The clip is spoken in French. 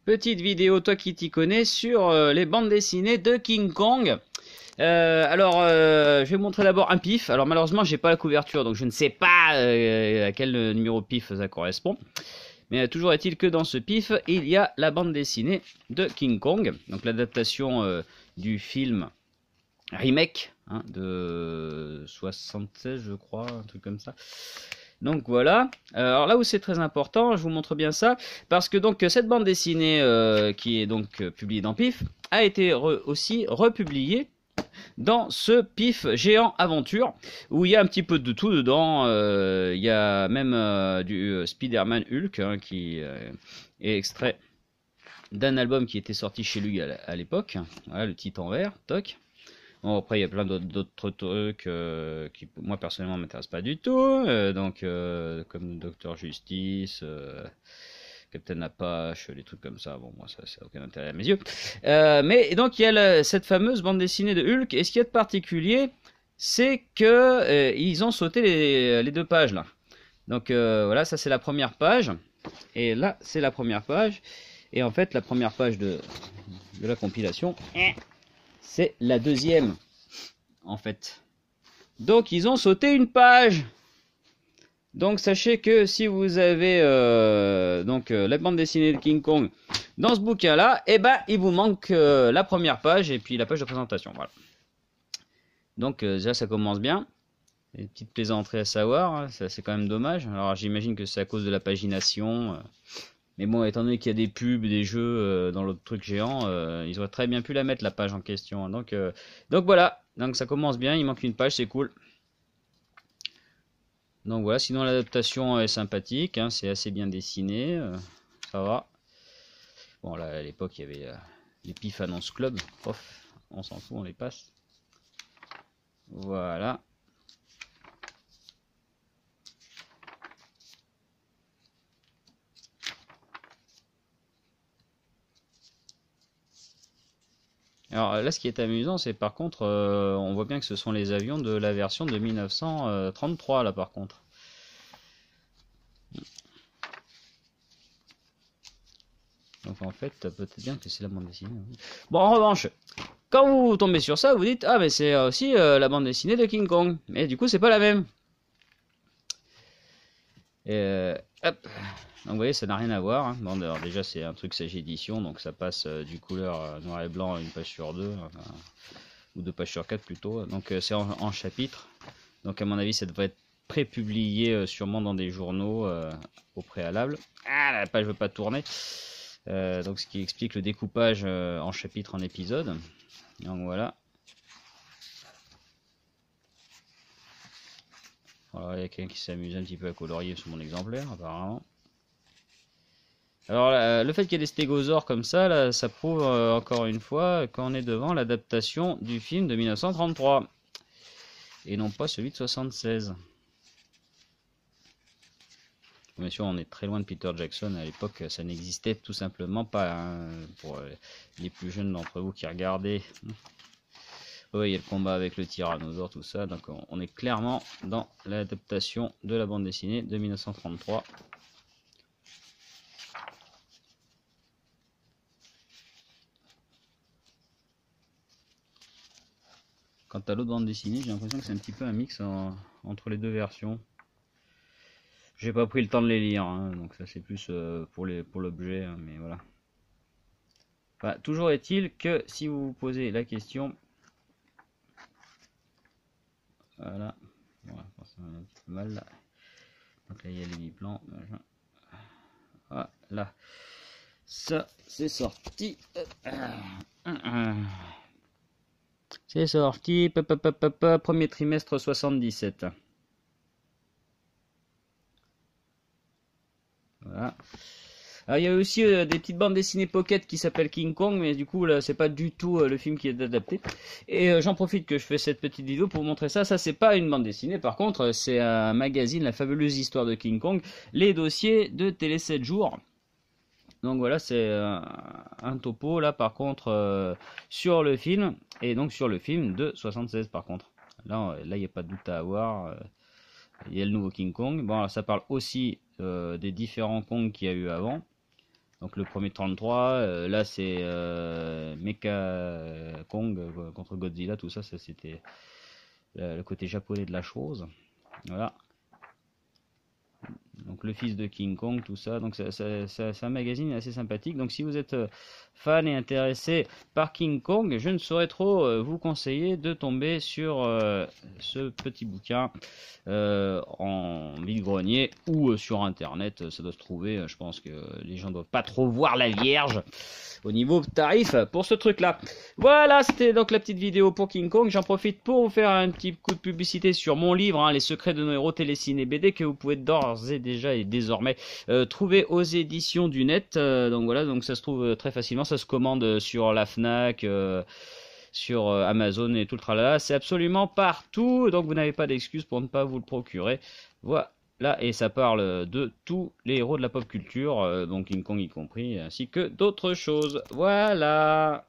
Petite vidéo, toi qui t'y connais, sur les bandes dessinées de King Kong. Je vais vous montrer d'abord un pif. Alors malheureusement, j'ai pas la couverture, donc je ne sais pas à quel numéro pif ça correspond. Mais toujours est-il que dans ce pif, il y a la bande dessinée de King Kong. Donc l'adaptation du film remake de 76, je crois, un truc comme ça. Donc voilà, alors là où c'est très important, je vous montre bien ça, parce que donc cette bande dessinée qui est donc publiée dans PIF a été aussi republiée dans ce PIF Géant Aventure, où il y a un petit peu de tout dedans. Il y a même du Spider-Man Hulk qui est extrait d'un album qui était sorti chez lui à l'époque. Voilà, le titre en vert, toc. Bon, après, il y a plein d'autres trucs qui, moi, personnellement, m'intéressent pas du tout. Comme Docteur Justice, Captain Apache, des trucs comme ça. Bon, moi, ça n'a aucun intérêt à mes yeux. Mais donc, il y a cette fameuse bande dessinée de Hulk. Et ce qu'il y a de particulier, c'est que ils ont sauté les deux pages, là. Donc, voilà, ça, c'est la première page. Et là, c'est la première page. Et en fait, la première page de la compilation... c'est la deuxième, en fait. Donc, ils ont sauté une page. Donc, sachez que si vous avez la bande dessinée de King Kong dans ce bouquin-là, eh ben, il vous manque la première page et puis la page de présentation. Voilà. Donc, déjà, ça commence bien. Des petites plaisanteries à savoir, hein, c'est quand même dommage. Alors, j'imagine que c'est à cause de la pagination. Mais bon, étant donné qu'il y a des pubs, des jeux dans l'autre truc géant, ils auraient très bien pu la mettre, la page en question. Donc voilà, donc ça commence bien, il manque une page, c'est cool. Donc voilà, sinon l'adaptation est sympathique, hein, c'est assez bien dessiné, ça va. Bon là, à l'époque, il y avait les PIF Annonce Club, on s'en fout, on les passe. Voilà. Alors là, ce qui est amusant, c'est par contre, on voit bien que ce sont les avions de la version de 1933, là par contre. Donc en fait, peut-être bien que c'est la bande dessinée. Bon, en revanche, quand vous tombez sur ça, vous dites, ah mais c'est aussi la bande dessinée de King Kong. Mais du coup, c'est pas la même. Hop. Donc vous voyez, ça n'a rien à voir. Hein. Bon, alors, déjà, c'est un truc Sage Édition, donc ça passe du couleur noir et blanc une page sur deux, ou deux pages sur quatre plutôt. Donc c'est en chapitre. Donc à mon avis, ça devrait être pré-publié sûrement dans des journaux au préalable. Ah, la page ne veut pas tourner. Donc ce qui explique le découpage en chapitres en épisodes. Donc voilà. Voilà, il y a quelqu'un qui s'amuse un petit peu à colorier sur mon exemplaire apparemment. Alors le fait qu'il y ait des stégosaures comme ça, là, ça prouve encore une fois qu'on est devant l'adaptation du film de 1933 et non pas celui de 76. Bien sûr, on est très loin de Peter Jackson. À l'époque, ça n'existait tout simplement pas. Hein, pour les plus jeunes d'entre vous qui regardaient. Oui, il y a le combat avec le tyrannosaure, tout ça. Donc on est clairement dans l'adaptation de la bande dessinée de 1933. Quant à l'autre bande dessinée, j'ai l'impression que c'est un petit peu un mix entre les deux versions. J'ai pas pris le temps de les lire, hein, donc ça c'est plus pour l'objet, hein, mais voilà. Enfin, toujours est-il que si vous vous posez la question, voilà, ça va un petit peu mal là. Donc là il y a les biplans, voilà, ça c'est sorti. C'est sorti, premier trimestre 77. Voilà. Alors, il y a aussi des petites bandes dessinées pocket qui s'appellent King Kong, mais du coup là c'est pas du tout le film qui est adapté. Et j'en profite que je fais cette petite vidéo pour vous montrer ça. Ça c'est pas une bande dessinée, par contre c'est un magazine, La fabuleuse histoire de King Kong, les dossiers de Télé 7 jours. Donc voilà, c'est un topo là par contre sur le film, et donc sur le film de 76 par contre. Là il n'y a pas de doute à avoir, il y a le nouveau King Kong. Bon alors, ça parle aussi des différents Kong qu'il y a eu avant. Donc le premier 33, là c'est Mecha Kong contre Godzilla, tout ça, ça c'était le côté japonais de la chose. Voilà. Donc le fils de King Kong, tout ça. Donc c'est un magazine assez sympathique. Donc si vous êtes fan et intéressé par King Kong, je ne saurais trop vous conseiller de tomber sur ce petit bouquin en vide-grenier ou sur internet. Ça doit se trouver. Je pense que les gens ne doivent pas trop voir la Vierge au niveau tarif pour ce truc là. Voilà, c'était donc la petite vidéo pour King Kong. J'en profite pour vous faire un petit coup de publicité sur mon livre, hein, Les secrets de nos héros téléciné BD, que vous pouvez d'ores et déjà et désormais trouver aux éditions du net. Donc voilà, donc ça se trouve très facilement, ça se commande sur la Fnac, sur Amazon et tout le tralala. C'est absolument partout, donc vous n'avez pas d'excuse pour ne pas vous le procurer. Voilà. Là, et ça parle de tous les héros de la pop culture, donc King Kong y compris, ainsi que d'autres choses. Voilà.